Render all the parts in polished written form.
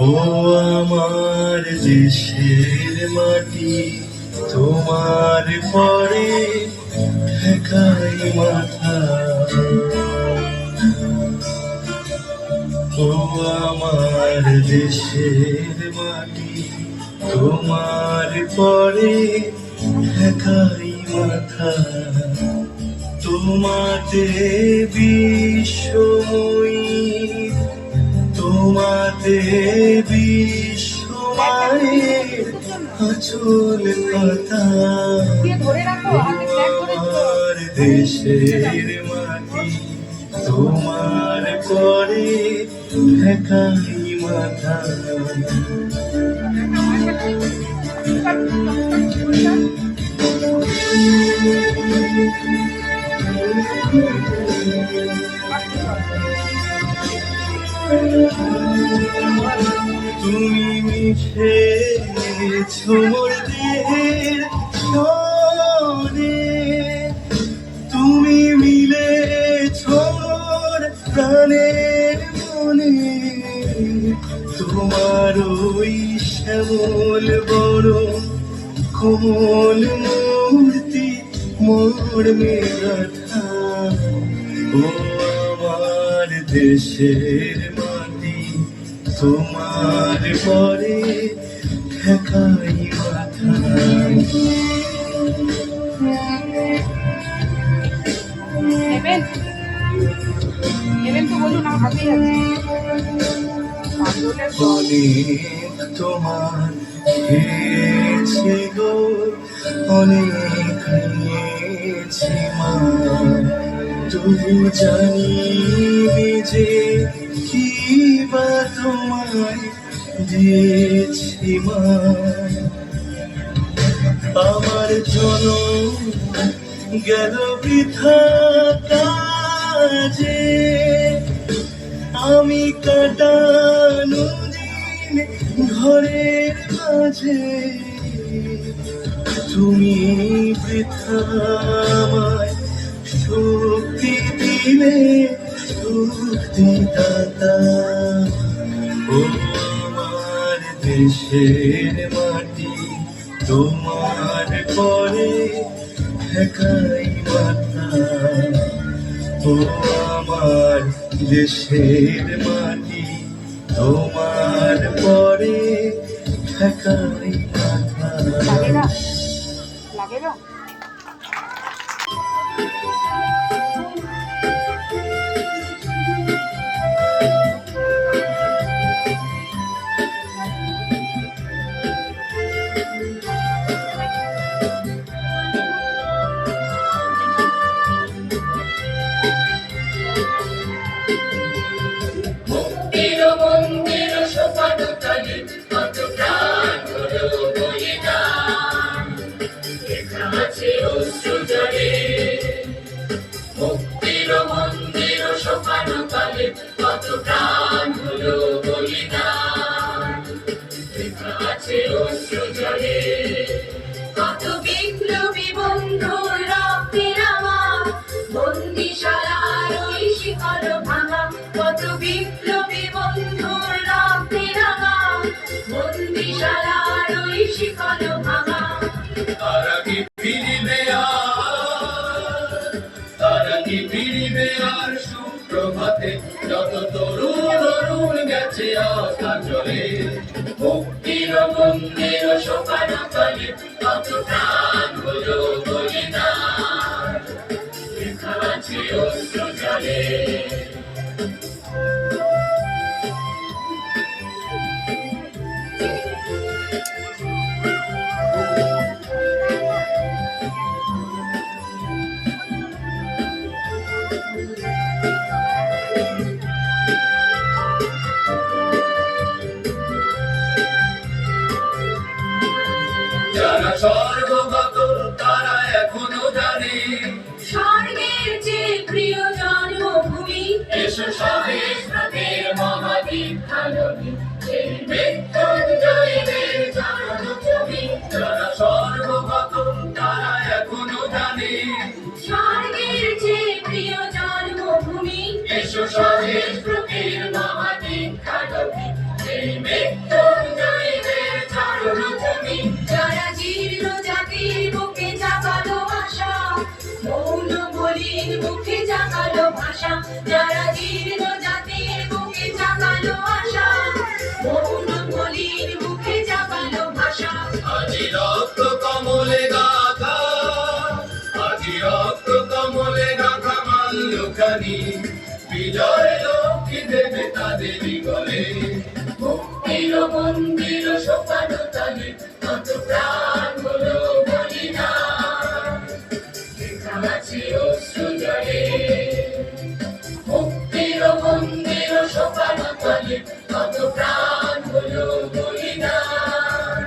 ও আমার দেশের মাটি, তোমার পরে ঠেকাই মাথা। ও আমার দেশের মাটি, তোমার পরে ঠেকাই মাথা। তোমাতে বিশ্বময়ী, তোমাতে বিশ্বমায়ের আঁচল পাতা। আমার দেশের মাটি, তোমার পরে ঠেকাই মাথা। তুমি মিশেছ মোর দেহের সনে, তুমি মিলেছ মোর প্রাণের মনে। তোমার ওই শ্যামল বরণ কোমল মূর্তি মর্মে গাথা। ও আমার দেশের মাটি, তোমার পরে ঠেকাই মাথা। অনেক তোমার খেয়েছি গো, অনেক নিয়েছি মা। তবু জানি যে কি বা তোমায় দিয়েছি মা। আমার জনম গেল বৃথা কাজে, আমি কাটানো দিন ঘরের মাঝে। তুমি বৃথা আমায় শক্তি দিলে, শক্তি দাতা। ও আমার দেশের মাটি, তোমার পরে ঠেকাই মাথা। ও আমার দেশের মাটি, তোমার পরে ঠেকাই মাথা। মন্দির সোপানো তলে কত প্রাণ হলো বলিদান, লেখা আছে অশ্রু জলে। মুক্তির মন্দির সোপানো তলে কত প্রাণ হলো বলিদান, লেখা আছে অশ্রু জলে। কত বিপ্লবী বন্ধুর রক্তে রাঙা, বন্দিশালার ওই শিকল ভাঙা। কত বিপ্লবী বন্ধুর রক্তে রাঙা, বন্দিশালার ওই শিকল ভাঙা। তারা কি ফিরিবে আর, তারা কি ফিরিবে আর সুপ্রভাতে, যত তরুণ অরুণ গেছে আস্থা চলে। মুক্তির মন্দির সোপানো তলে কত প্রাণ হলো বলিদান, লেখা আছে অশ্রু জলে। যারা স্বর্গগত তারা এখনো জানে, স্বর্গের যে প্রিয় জন্মভূমি। এসো সহস্রদের মহাদীপ ঢালনি, এই মৃত্যুঞ্জয়দের চরণ ছবি। যারা স্বর্গগত তারা এখনো জানে, স্বর্গের যে প্রিয় জন্মভূমি। এসো সহস্র বলির মুখে জাগালো ভাষা, যারা জীর্ণ জাতির বুকে জাগালো আশা। মৌন বলির মুখে জাগালো ভাষা। আজি রক্ত কমলে গাথা, আজি রক্ত কমলে গাথা মাল্যখানি, বিজয় লক্ষ্মী দেবে তাদেরই গলে। মুক্তির মন্দির সোপানো তলে কত প্রাণ হলো বলিদান, লেখা আছে অশ্রু জলে। মুক্তির মন্দির সোপানো তলে কত প্রাণ হলো বলিদান,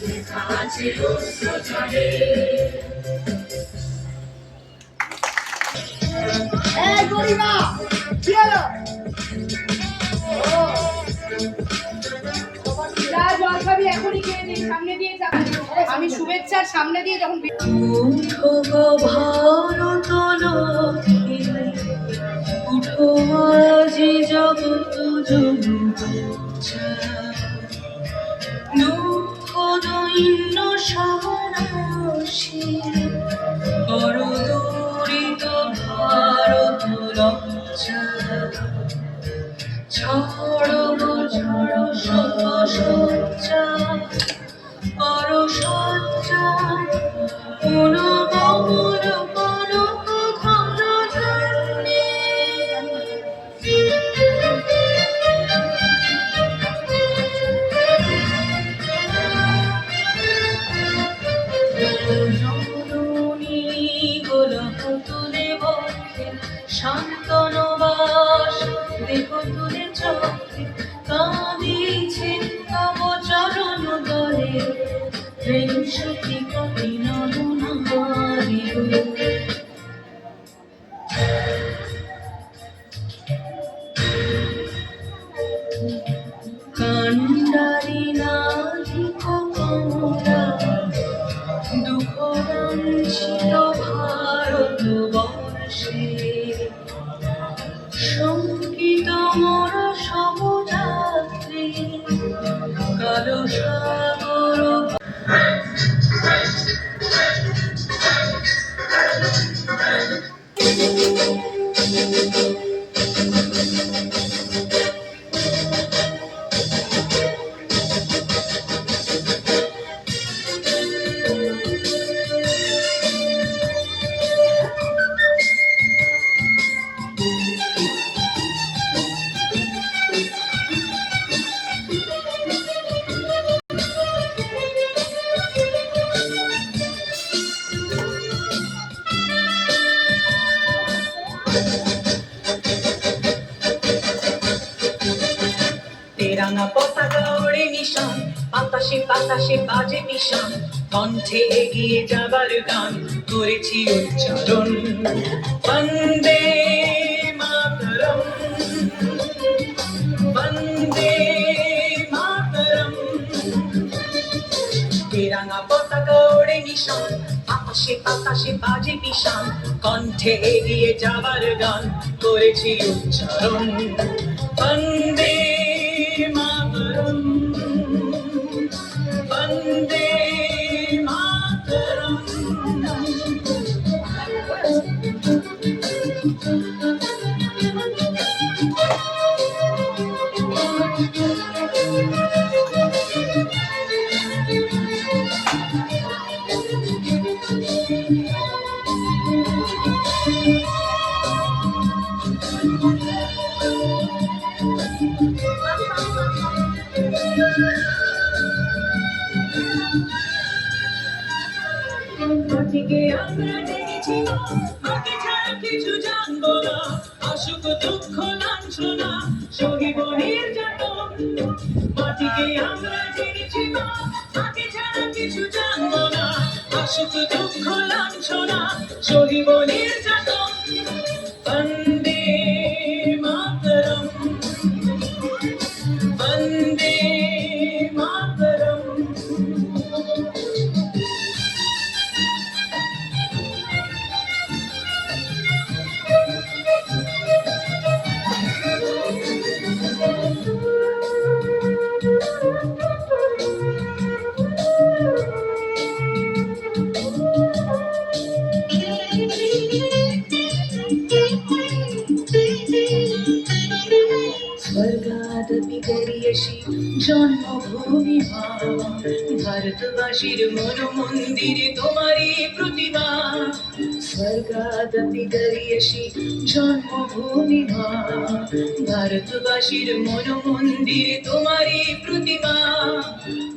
লেখা আছে অশ্রু জলে। এই গরিমা কি হলো? যা জল খাবি এখনই খেয়ে নিন, সামনে দিয়ে যা। আমি শুভেচ্ছার সামনে দিয়ে যখন উঠো গো ভারত লক্ষ্মী, উঠো আজি জগৎ জনতা, দুঃখ দৈন্য সারাশি, বড় দরিদ্র ভারত লজ্জা। ছাড়ো গো ছাড়ো শত সজ্জা, বড় সজ্জা, কোন কমল কনক ঘন ধন্যে। জননী গোলক তুলে বক্ষে, শান্তনু বাস দেহ তুলে চক্ষে, কাঁদিছে তব চরণ তলে, প্রেম সখী কবি নরনারী। কান্ডারি নাহিক কমলা, দুঃখ বঞ্চিত ভারতবর্ষে, শঙ্কিত মোর সহযাত্রী, কালো সাগর। তেরাঙ্গা পতাকা ওড়ে নিশান, বাতাসে বাতাসে বাজে নিশান, কণ্ঠে এগিয়ে যাবার গান করেছি উচ্চারণ। বন্দে মাতরম, বন্দে মাতরম। তেরাঙ্গা পতাকা ওড়ে নিশান, বাতাসে বাতাসে বাজে নিশান, কণ্ঠে এগিয়ে যাবার গান করেছি উচ্চারণ। বন্দে মাতরম, বন্দে মাতরম। মাটিকে আমরা ডেকেছি, মাটি ছাড়া কিছু জানবো না, অসুখ দুঃখ লাঞ্ছনা সহিব নির্যাতন। মাটিকে আমরা ডেকেছি, মাটি ছাড়া কিছু জানবো না, অসুখ দুঃখ লাঞ্ছনা সহিব নির্যাতন। বন্দে মাতরম, বন্দে মাতরম। এসি জন্মভূমি মা, ভারতবাসীর মন মন্দিরে তোমারই প্রতিমা। স্বর্গাদপি গরিয়সি জন্মভূমি মা, ভারতবাসীর মন মন্দিরে তোমারই প্রতিমা।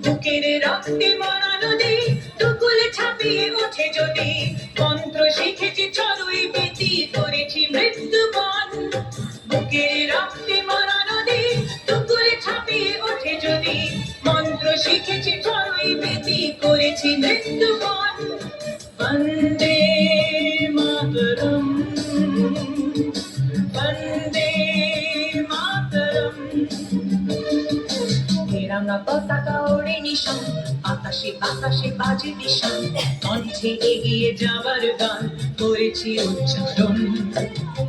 বুকের রক্তে মরা নদী দুকুল ছাপিয়ে ওঠে যদি, মন্ত্র শিখেছি চড়ুই বেতি করেছি মৃত্যুবন। বুকের রক্তে মরা নদী দুকুল ছাপিয়ে ওঠে যদি, মন্ত্র শিখেছি চড়ুই বেতি করেছি মৃত্যুবন। বন্দে মাতরম, বন্দে মাতরম। তেরঙ্গা পতাকা ওড়ে নিশান, আকাশে আকাশে বাজে নিশান, কণ্ঠে এগিয়ে যাবার গান করেছি উচ্চারণ।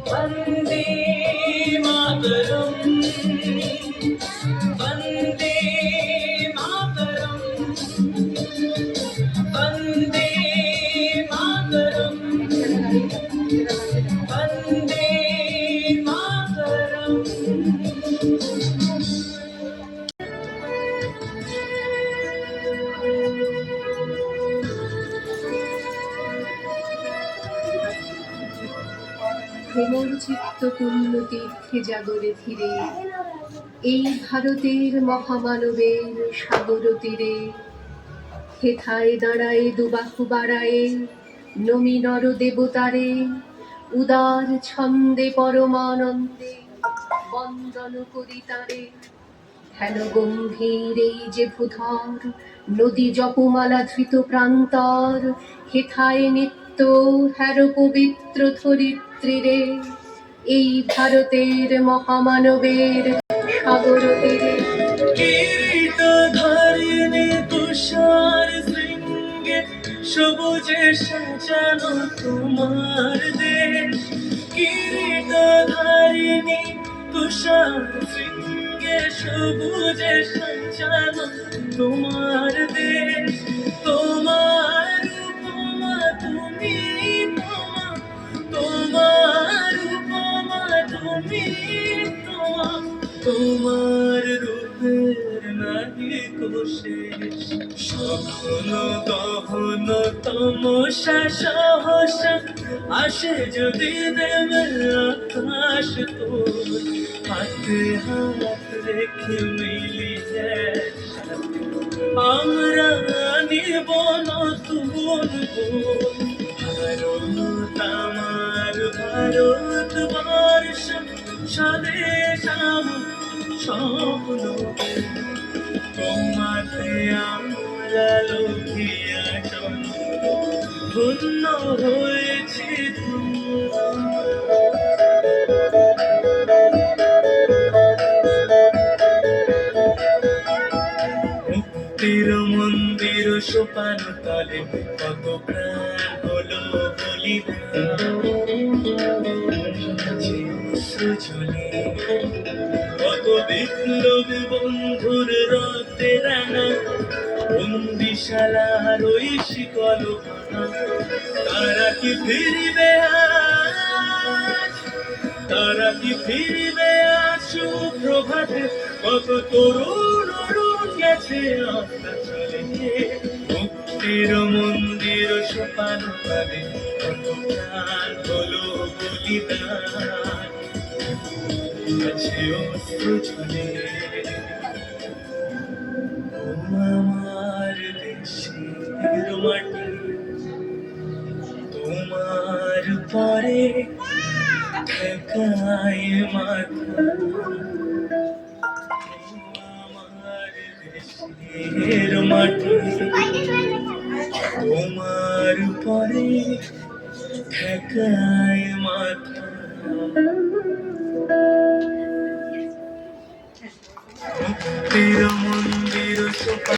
বন্দে মাতরম, বন্দে মাতরম, বন্দে মাতরম, বন্দে মাতরম। ভ্রমণ চিত্ত পুণ্য তীর্থে জাগরে ধীরে, এই ভারতের মহামানবের সাগর তীরে। হেথায় দাঁড়ায় দুবাহু বাড়ায়ে নমি নর দেবতারে, উদার ছন্দে পরমানন্দে বন্দন করি তারে। হেন গম্ভীর এই যে ভূধর, নদী জপমালা ধৃত প্রান্তর, হেথায় নিত্য হ্যার পবিত্র ধরিত্রীরে, এই ভারতের মহামানবের সাগর তীরে। কিরীটধারিণী তুষার শৃঙ্গে সবুজে সাজানো তোমার দেশ। কিরীটধারিণী তুষার শৃঙ্গে সবুজে সাজানো তোমার দেশ। তোমার উপমা তুমি তোমা, তোমার উপমা তুমি তোমা, তোমার রূপের নাহি কোশেষ। সঘন গহন তমসা সহসা আসে যদি নেমে আকাশ তোর, হাতে হাত রেখে মিলি যায় আমরা নিব নতুন ভারত আমার ভারতবর্ষ স্বদেশ আমার স্বপ্ন। তোমাতে আমরা লোভিয়া ধন্য হয়েছি। মুক্তির মন্দির সোপান তলে কত প্রাণ হলো বলিদান। কত বিপ্লব বন্ধুর রক্তে রাঙা, বন্দিশালার ওই শিকল ভাঙা। তারা কি ফিরবে আজ, তারা কি ফিরবে আজ সুপ্রভাতে? কত তরুণ অরুণ গেছে আস্থা চলে, মুক্তির মন্দির সোপান তলে কত প্রাণ হলো বলিদান। আছে অস্ত্র ঝুলে আমার দেশের মাটি, তোমার পরে ঠেকায় মাথা। আমার দেশের মাটি, তোমার পরে ঠেকায় মাথা। মুক্তির মন্দির সোপান